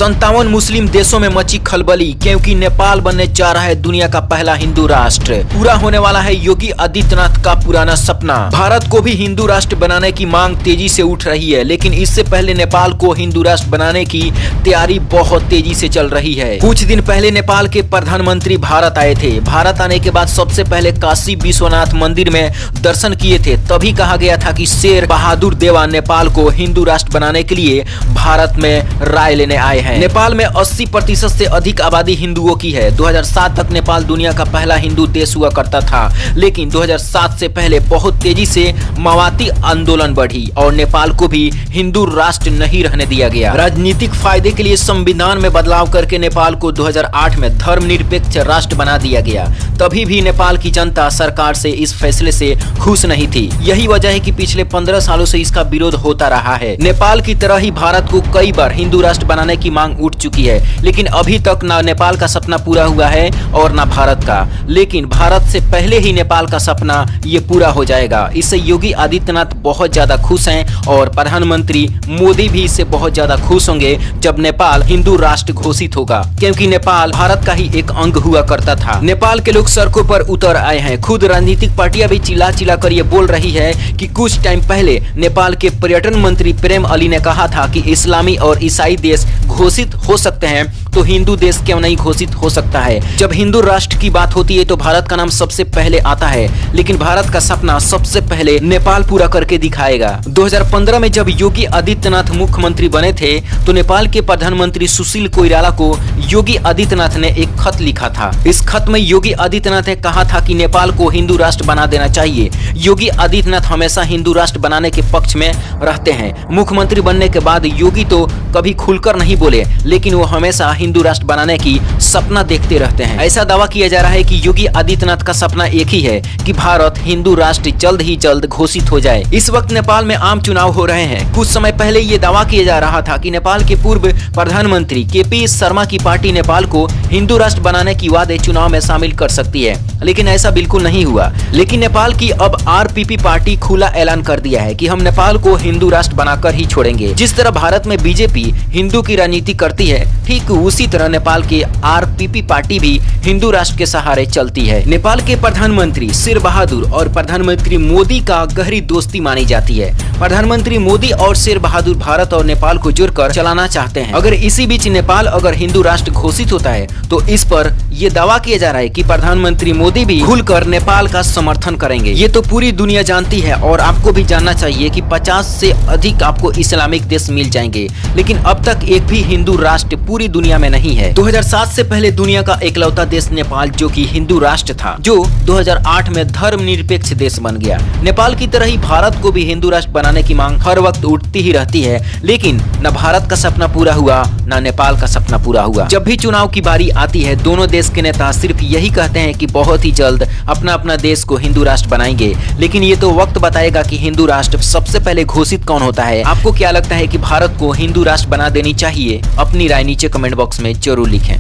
57 मुस्लिम देशों में मची खलबली क्योंकि नेपाल बनने जा रहा है दुनिया का पहला हिंदू राष्ट्र। पूरा होने वाला है योगी आदित्यनाथ का पुराना सपना। भारत को भी हिंदू राष्ट्र बनाने की मांग तेजी से उठ रही है, लेकिन इससे पहले नेपाल को हिंदू राष्ट्र बनाने की तैयारी बहुत तेजी से चल रही है। कुछ दिन पहले नेपाल के प्रधानमंत्री भारत आए थे। भारत आने के बाद सबसे पहले काशी विश्वनाथ मंदिर में दर्शन किए थे। तभी कहा गया था कि शेर बहादुर देवा नेपाल को हिंदू राष्ट्र बनाने के लिए भारत में राय लेने आए हैं। नेपाल में 80% से अधिक आबादी हिंदुओं की है। 2007 तक नेपाल दुनिया का पहला हिंदू देश हुआ करता था, लेकिन 2007 से पहले बहुत तेजी से माओवादी आंदोलन बढ़ी और नेपाल को भी हिंदू राष्ट्र नहीं रहने दिया गया। राजनीतिक फायदे के लिए संविधान में बदलाव करके नेपाल को 2008 में धर्मनिरपेक्ष राष्ट्र बना दिया गया। तभी भी नेपाल की जनता सरकार से इस फैसले से खुश नहीं थी। यही वजह है कि पिछले 15 सालों से इसका विरोध होता रहा है। नेपाल की तरह ही भारत को कई बार हिंदू राष्ट्र बनाने की मांग उठ चुकी है, लेकिन अभी तक ना नेपाल का सपना पूरा हुआ है और ना भारत का। लेकिन भारत से पहले ही नेपाल का सपना ये पूरा हो जाएगा। इससे योगी आदित्यनाथ बहुत ज्यादा खुश हैं और प्रधानमंत्री मोदी भी इससे बहुत ज्यादा खुश होंगे जब नेपाल हिंदू राष्ट्र घोषित होगा, क्योंकि नेपाल भारत का ही एक अंग हुआ करता था। नेपाल के लोग सड़कों पर उतर आए हैं। खुद राजनीतिक पार्टियां भी चिल्ला चिल्ला कर ये बोल रही है कि कुछ टाइम पहले नेपाल के पर्यटन मंत्री प्रेम अली ने कहा था कि इस्लामी और ईसाई देश घोषित हो सकते हैं तो हिंदू देश क्यों नहीं घोषित हो सकता है। जब हिंदू राष्ट्र की बात होती है तो भारत का नाम सबसे पहले आता है, लेकिन भारत का सपना सबसे पहले नेपाल पूरा करके दिखाएगा। 2015 में जब योगी आदित्यनाथ मुख्यमंत्री बने थे तो नेपाल के प्रधानमंत्री सुशील कोइराला को योगी आदित्यनाथ ने एक खत लिखा था। इस खत में योगी आदित्यनाथ ने कहा था कि नेपाल को हिंदू राष्ट्र बना देना चाहिए। योगी आदित्यनाथ हमेशा हिंदू राष्ट्र बनाने के पक्ष में रहते हैं। मुख्यमंत्री बनने के बाद योगी तो कभी खुलकर नहीं बोले, लेकिन वो हमेशा हिंदू राष्ट्र बनाने की सपना देखते रहते हैं। ऐसा दावा किया जा रहा है कि योगी आदित्यनाथ का सपना एक ही है कि भारत हिंदू राष्ट्र जल्द ही जल्द घोषित हो जाए। इस वक्त नेपाल में आम चुनाव हो रहे हैं। कुछ समय पहले ये दावा किया जा रहा था कि नेपाल के पूर्व प्रधानमंत्री केपी शर्मा की पार्टी नेपाल को हिंदू राष्ट्र बनाने की वादे चुनाव में शामिल कर सकती है, लेकिन ऐसा बिल्कुल नहीं हुआ। लेकिन नेपाल की अब आरपीपी पार्टी खुला ऐलान कर दिया है कि हम नेपाल को हिंदू राष्ट्र बनाकर ही छोड़ेंगे। जिस तरह भारत में बीजेपी हिंदू की राजनीति करती है, ठीक उसी तरह नेपाल की आरपीपी पार्टी भी हिंदू राष्ट्र के सहारे चलती है। नेपाल के प्रधानमंत्री शेर बहादुर और प्रधानमंत्री मोदी का गहरी दोस्ती मानी जाती है। प्रधानमंत्री मोदी और शेर बहादुर भारत और नेपाल को जोड़कर चलाना चाहते हैं। अगर इसी बीच नेपाल अगर हिंदू राष्ट्र घोषित होता है तो इस पर यह दावा किया जा रहा है कि प्रधानमंत्री मोदी भी खुलकर नेपाल का समर्थन करेंगे। ये तो पूरी दुनिया जानती है और आपको भी जानना चाहिए कि 50 से अधिक आपको इस्लामिक देश मिल जाएंगे, लेकिन अब तक एक भी हिंदू राष्ट्र पूरी दुनिया में नहीं है। 2007 से पहले दुनिया का इकलौता देश नेपाल जो कि हिंदू राष्ट्र था, जो 2008 में धर्मनिरपेक्ष देश बन गया। नेपाल की तरह ही भारत को भी हिंदू राष्ट्र बनाने की मांग हर वक्त उठती ही रहती है, लेकिन न भारत का सपना पूरा हुआ न नेपाल का सपना पूरा हुआ। जब भी चुनाव की बारी आती है, दोनों देश के नेता सिर्फ यही कहते हैं कि बहुत ही जल्द अपना अपना देश को हिंदू राष्ट्र बनाएंगे, लेकिन ये तो वक्त बताएगा कि हिंदू राष्ट्र सबसे पहले घोषित कौन होता है। आपको क्या लगता है कि भारत को हिंदू राष्ट्र बना देनी चाहिए? अपनी राय नीचे कमेंट बॉक्स में जरूर लिखें।